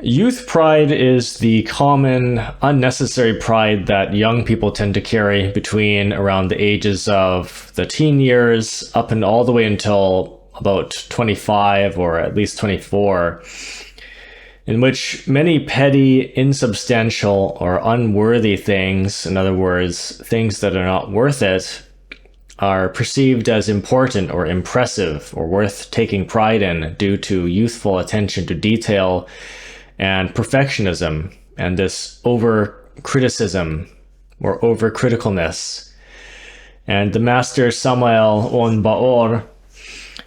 Youth pride is the common, unnecessary pride that young people tend to carry between around the ages of the teen years up and all the way until about 25 or at least 24, in which many petty, insubstantial, or unworthy things, in other words, things that are not worth it, are perceived as important or impressive or worth taking pride in due to youthful attention to detail and perfectionism and this over-criticism or over-criticalness. And the master Samael On Baor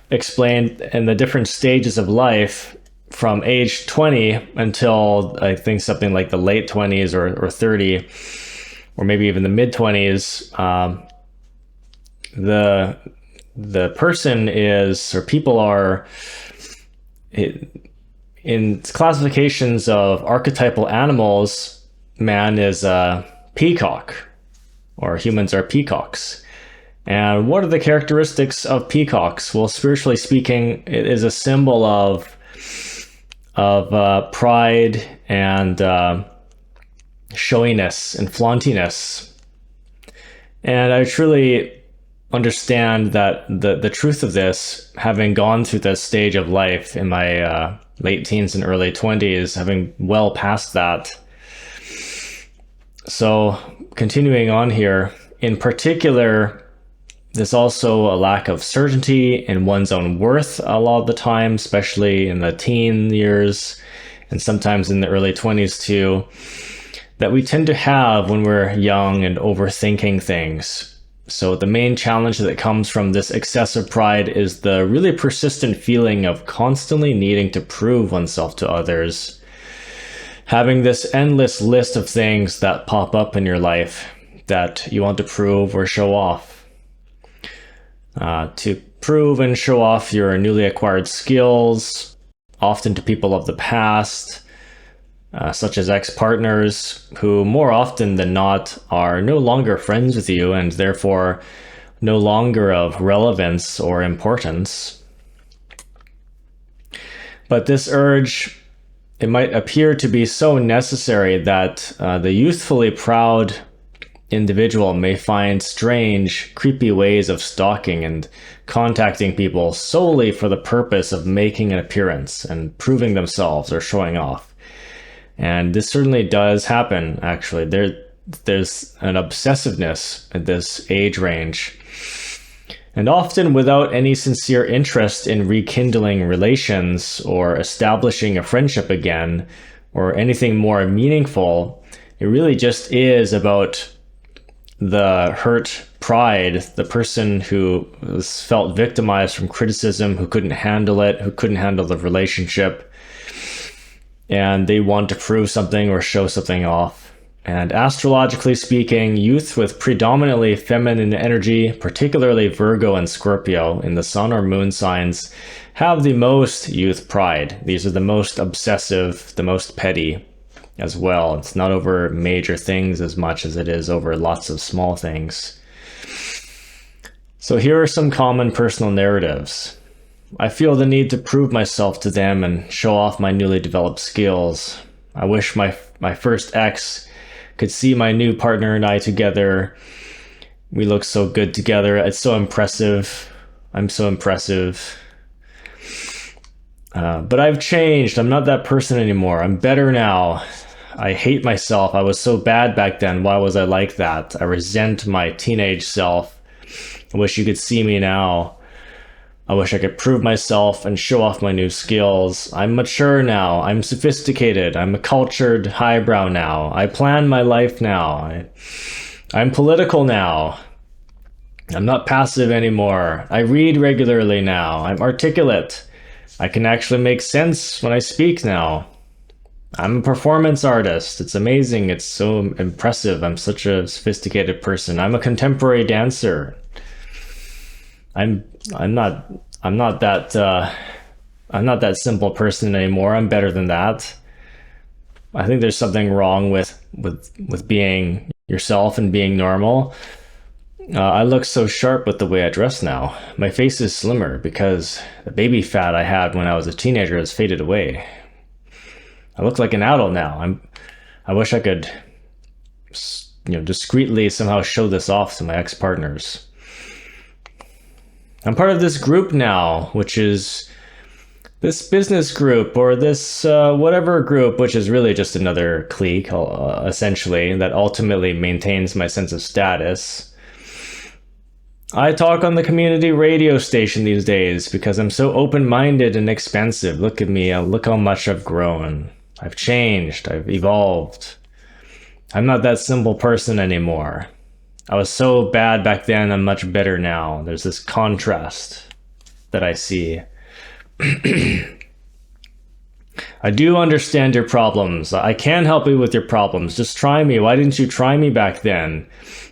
explained in the different stages of life from age 20 until I think something like the late 20s or 30, or maybe even the mid 20s, the person is, or people are, in classifications of archetypal animals, man is a peacock, or humans are peacocks. And what are the characteristics of peacocks? Well, spiritually speaking, it is a symbol of pride and showiness and flauntiness. And I truly understand that the truth of this, having gone through this stage of life in my late teens and early 20s, having well past that. So continuing on here, in particular, there's also a lack of certainty in one's own worth a lot of the time, especially in the teen years and sometimes in the early 20s too, that we tend to have when we're young and overthinking things. So the main challenge that comes from this excessive pride is the really persistent feeling of constantly needing to prove oneself to others. Having this endless list of things that pop up in your life that you want to prove or show off. To prove and show off your newly acquired skills, often to people of the past, such as ex-partners who more often than not are no longer friends with you and therefore no longer of relevance or importance. But this urge, it might appear to be so necessary that the youthfully proud individual may find strange, creepy ways of stalking and contacting people solely for the purpose of making an appearance and proving themselves or showing off. And this certainly does happen, actually. There's an obsessiveness at this age range. And often without any sincere interest in rekindling relations or establishing a friendship again or anything more meaningful, it really just is about the hurt pride, the person who was felt victimized from criticism, who couldn't handle it, who couldn't handle the relationship, and they want to prove something or show something off. And astrologically speaking, youth with predominantly feminine energy, particularly Virgo and Scorpio in the sun or moon signs, have the most youth pride. These are the most obsessive, the most petty as well. It's not over major things as much as it is over lots of small things. So here are some common personal narratives. I feel the need to prove myself to them and show off my newly developed skills. I wish my first ex could see my new partner and I together. We look so good together. It's so impressive. I'm so impressive. But I've changed. I'm not that person anymore. I'm better now. I hate myself. I was so bad back then. Why was I like that? I resent my teenage self. I wish you could see me now. I wish I could prove myself and show off my new skills. I'm mature now. I'm sophisticated. I'm a cultured highbrow now. I plan my life now. I'm political now. I'm not passive anymore. I read regularly now. I'm articulate. I can actually make sense when I speak now. I'm a performance artist. It's amazing. It's so impressive. I'm such a sophisticated person. I'm a contemporary dancer. I'm not that simple person anymore. I'm better than that. I think there's something wrong with being yourself and being normal. I look so sharp with the way I dress now. My face is slimmer because the baby fat I had when I was a teenager has faded away. I look like an adult now. I wish I could, discreetly somehow show this off to my ex-partners. I'm part of this group now, which is this business group or this whatever group, which is really just another clique, essentially, that ultimately maintains my sense of status. I talk on the community radio station these days because I'm so open-minded and expansive. Look at me. Look how much I've grown. I've changed. I've evolved. I'm not that simple person anymore. I was so bad back then. I'm much better now. There's this contrast that I see. I do understand your problems. I can help you with your problems. Just try me. Why didn't you try me back then?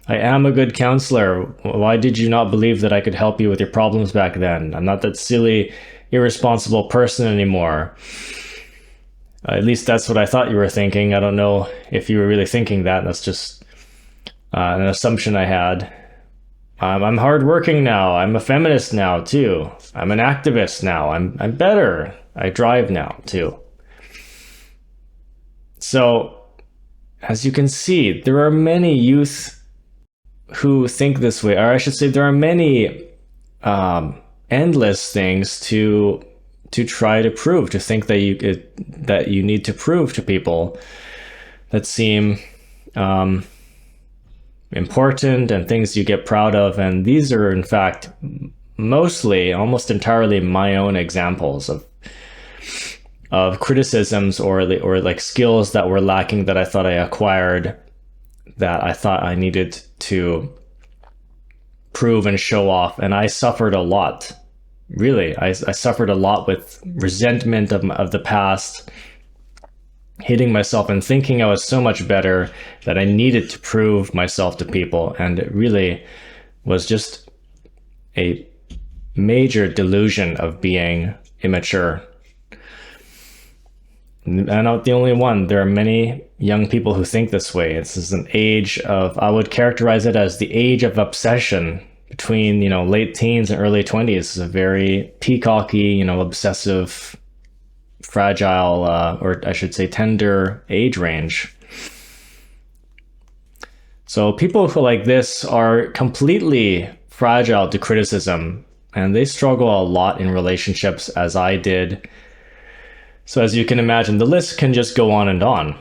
I am a good counselor. Why did you not believe that I could help you with your problems back then? I'm not that silly, irresponsible person anymore. At least that's what I thought you were thinking. I don't know if you were really thinking that. That's just an assumption I had. I'm hardworking now. I'm a feminist now too. I'm an activist now. I'm better. I drive now too. So, as you can see, there are many youth who think this way, or I should say, there are many endless things to try to prove, to think that you need to prove to people that seem important and things you get proud of. And these are, in fact, mostly, almost entirely my own examples of criticisms or like skills that were lacking that I thought I acquired, that I thought I needed to prove and show off. And I suffered a lot. Really, I suffered a lot with resentment of the past, hating myself and thinking I was so much better that I needed to prove myself to people. And it really was just a major delusion of being immature. And I'm not the only one. There are many young people who think this way. This is an age of, I would characterize it as the age of obsession. Between, late teens and early 20s is a very peacocky, obsessive, fragile, or I should say tender age range. So people who like this are completely fragile to criticism, and they struggle a lot in relationships, as I did. So as you can imagine, the list can just go on and on.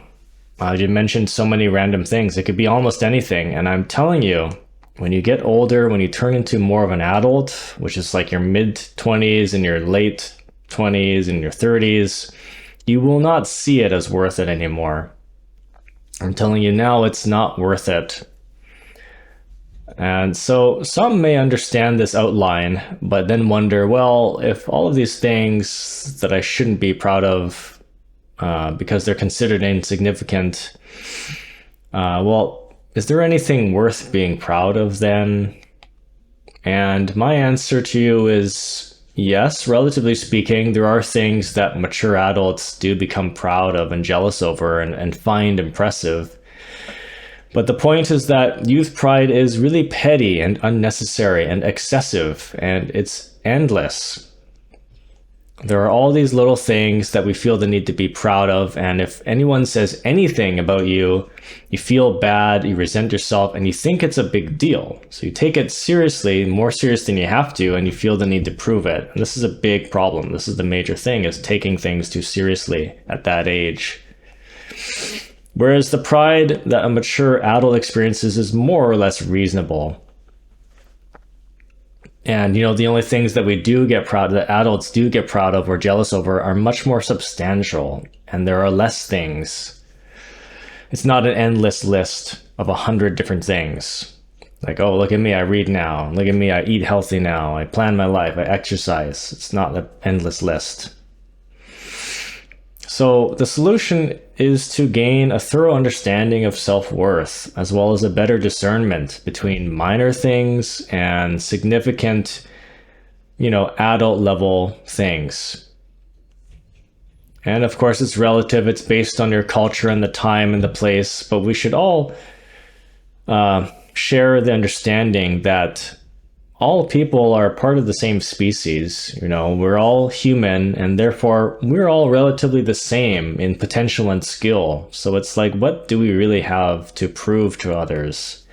You mentioned so many random things. It could be almost anything. And I'm telling you, when you get older, when you turn into more of an adult, which is like your mid-20s and your late 20s and your 30s, you will not see it as worth it anymore. I'm telling you now, it's not worth it. And so some may understand this outline, but then wonder, well, if all of these things that I shouldn't be proud of because they're considered insignificant, well, is there anything worth being proud of then? And my answer to you is yes, relatively speaking. There are things that mature adults do become proud of and jealous over and find impressive. But the point is that youth pride is really petty and unnecessary and excessive, and it's endless. There are all these little things that we feel the need to be proud of, and if anyone says anything about you, you feel bad, you resent yourself, and you think it's a big deal. So you take it seriously, more serious than you have to, and you feel the need to prove it. And this is a big problem. This is the major thing, is taking things too seriously at that age. Whereas the pride that a mature adult experiences is more or less reasonable. And, the only things that we do get proud, that adults do get proud of or jealous over, are much more substantial. And there are less things. It's not an endless list of 100 different things. Like, oh, look at me, I read now. Look at me, I eat healthy now. I plan my life, I exercise. It's not an endless list. So the solution is to gain a thorough understanding of self-worth, as well as a better discernment between minor things and significant, adult level things. And of course, it's relative. It's based on your culture and the time and the place, but we should all share the understanding that all people are part of the same species. We're all human, and therefore we're all relatively the same in potential and skill. So it's like, what do we really have to prove to others?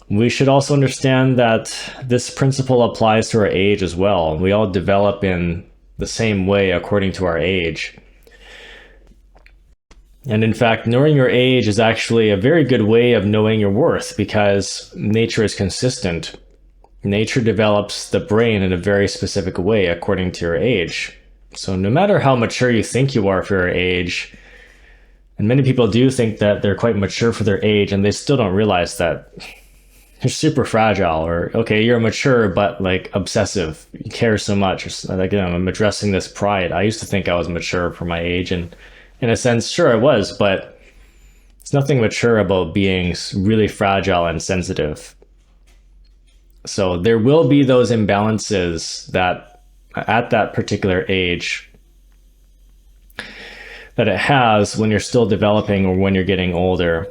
We should also understand that this principle applies to our age as well. We all develop in the same way according to our age. And in fact, knowing your age is actually a very good way of knowing your worth, because nature is consistent. Nature develops the brain in a very specific way according to your age. So no matter how mature you think you are for your age, and many people do think that they're quite mature for their age, and they still don't realize that you're super fragile. Or, okay, you're mature, but like obsessive. You care so much. Like, I'm addressing this pride. I used to think I was mature for my age, and in a sense, sure I was, but it's nothing mature about being really fragile and sensitive. So there will be those imbalances that at that particular age that it has when you're still developing or when you're getting older.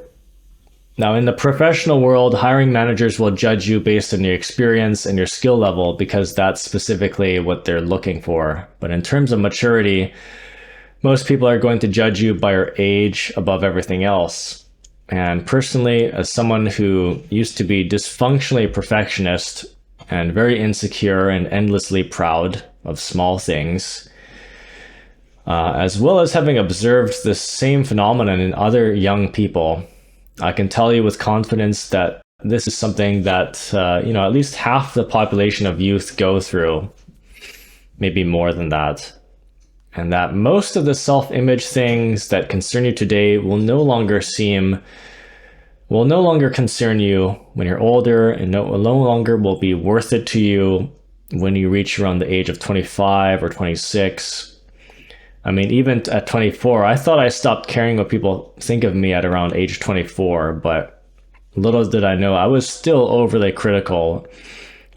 Now, in the professional world, hiring managers will judge you based on your experience and your skill level, because that's specifically what they're looking for. But in terms of maturity, most people are going to judge you by your age above everything else. And personally, as someone who used to be dysfunctionally perfectionist and very insecure and endlessly proud of small things, as well as having observed this same phenomenon in other young people, I can tell you with confidence that this is something that, at least half the population of youth go through, maybe more than that. And that most of the self-image things that concern you today will no longer concern you when you're older, and no longer will be worth it to you when you reach around the age of 25 or 26. I mean, even at 24, I thought I stopped caring what people think of me at around age 24, but little did I know I was still overly critical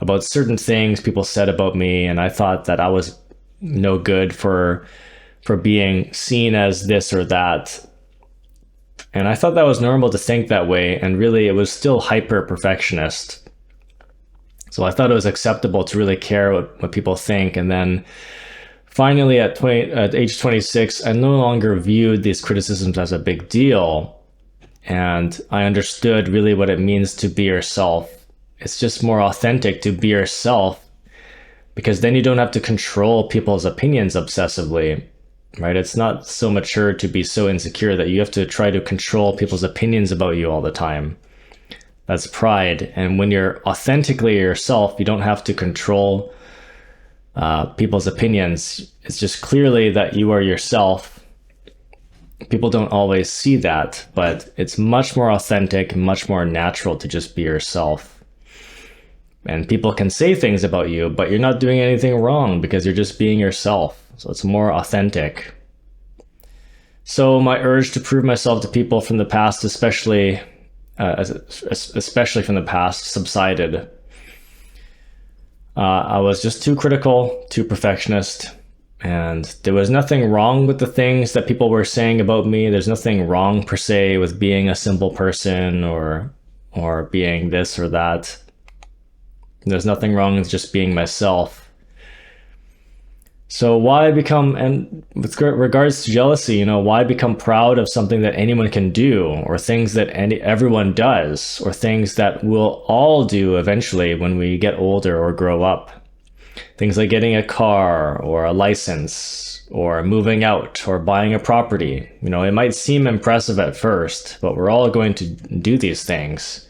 about certain things people said about me, and I thought that I was no good for being seen as this or that. And I thought that was normal to think that way, and really it was still hyper perfectionist. So I thought it was acceptable to really care what people think. And then finally at age 26, I no longer viewed these criticisms as a big deal. And I understood really what it means to be yourself. It's just more authentic to be yourself, because then you don't have to control people's opinions obsessively, right? It's not so mature to be so insecure that you have to try to control people's opinions about you all the time. That's pride. And when you're authentically yourself, you don't have to control people's opinions. It's just clearly that you are yourself. People don't always see that, but it's much more authentic and much more natural to just be yourself. And people can say things about you, but you're not doing anything wrong because you're just being yourself. So it's more authentic. So my urge to prove myself to people from the past, especially from the past, subsided. I was just too critical, too perfectionist, and there was nothing wrong with the things that people were saying about me. There's nothing wrong per se with being a simple person or being this or that. There's nothing wrong with just being myself. So why become, and with regards to jealousy, why become proud of something that anyone can do, or things that everyone does, or things that we'll all do eventually when we get older or grow up? Things like getting a car or a license, or moving out, or buying a property. It might seem impressive at first, but we're all going to do these things.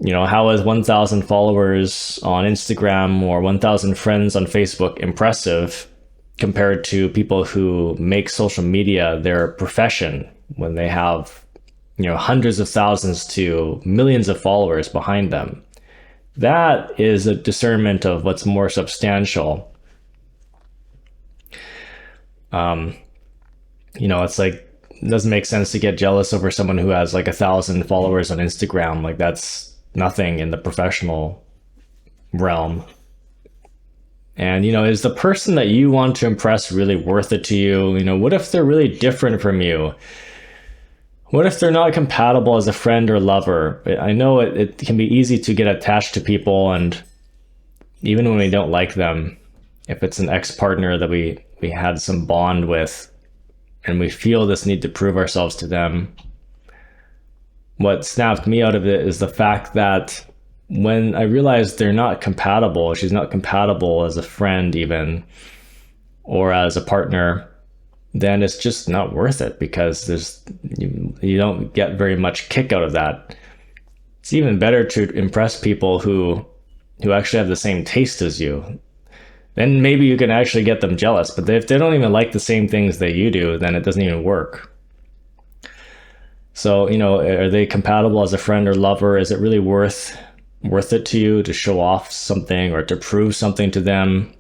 How is 1,000 followers on Instagram or 1,000 friends on Facebook impressive compared to people who make social media their profession when they have, hundreds of thousands to millions of followers behind them? That is a discernment of what's more substantial. It's like, it doesn't make sense to get jealous over someone who has like 1,000 followers on Instagram. Like, that's nothing in the professional realm. And, is the person that you want to impress really worth it to you? What if they're really different from you? What if they're not compatible as a friend or lover? I know it can be easy to get attached to people, and even when we don't like them, if it's an ex-partner that we had some bond with and we feel this need to prove ourselves to them, what snapped me out of it is the fact that when I realized they're not compatible, she's not compatible as a friend even, or as a partner, then it's just not worth it, because you don't get very much kick out of that. It's even better to impress people who actually have the same taste as you. Then maybe you can actually get them jealous, but if they don't even like the same things that you do, then it doesn't even work. So, are they compatible as a friend or lover? Is it really worth it to you to show off something or to prove something to them?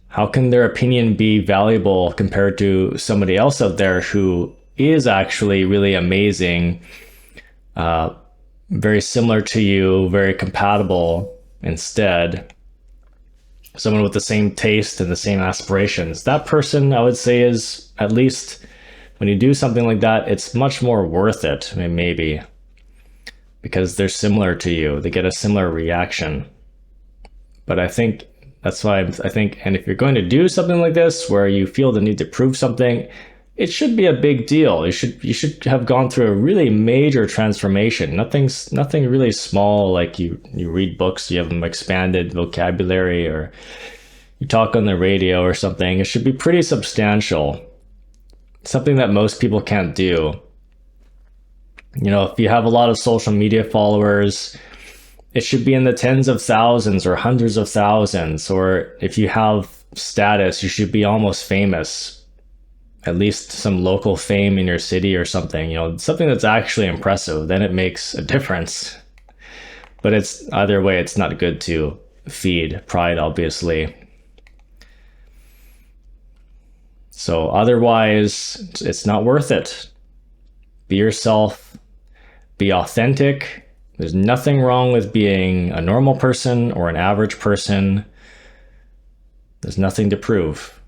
How can their opinion be valuable compared to somebody else out there who is actually really amazing, very similar to you, very compatible instead? Someone with the same taste and the same aspirations. That person, I would say, is, at least when you do something like that, it's much more worth it, maybe, because they're similar to you. They get a similar reaction. But I think that's why and if you're going to do something like this where you feel the need to prove something, it should be a big deal. You should have gone through a really major transformation. Nothing really small, like you read books, you have an expanded vocabulary, or you talk on the radio or something. It should be pretty substantial. Something that most people can't do. If you have a lot of social media followers, it should be in the tens of thousands or hundreds of thousands. Or if you have status, you should be almost famous. At least some local fame in your city or something, something that's actually impressive. Then it makes a difference. But it's either way, it's not good to feed pride, obviously. So otherwise, it's not worth it. Be yourself, be authentic. There's nothing wrong with being a normal person or an average person. There's nothing to prove.